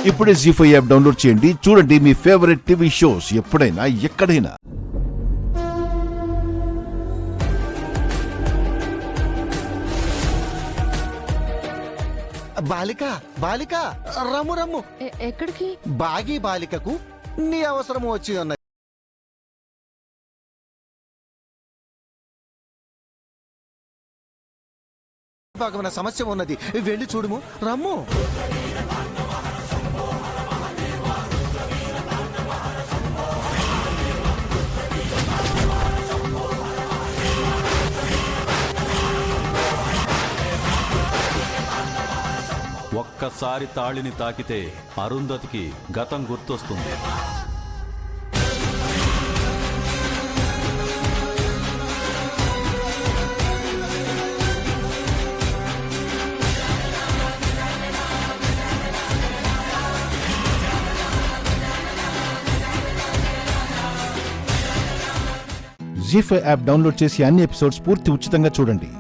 ఇప్పుడే జీ5 app download చేయండి. చూడండి మీ ఫేవరెట్ టీవీ షోస్ ఎప్పుడైనా ఎక్కడైనా. బాలిక బాలిక రమ్ము రమ్ము. ఎక్కడికి? బాగి బాలికకు నీ అవసరము వచ్చి ఉన్నది. భాగమైన సమస్య ఉన్నది, వెళ్ళి చూడుము. రమ్ము. ఒక్కసారి తాళిని తాకితే అరుంధతికి గతం గుర్తొస్తుంది. జీ5 యాప్ డౌన్లోడ్ చేసి అన్ని ఎపిసోడ్స్ పూర్తి ఉచితంగా చూడండి.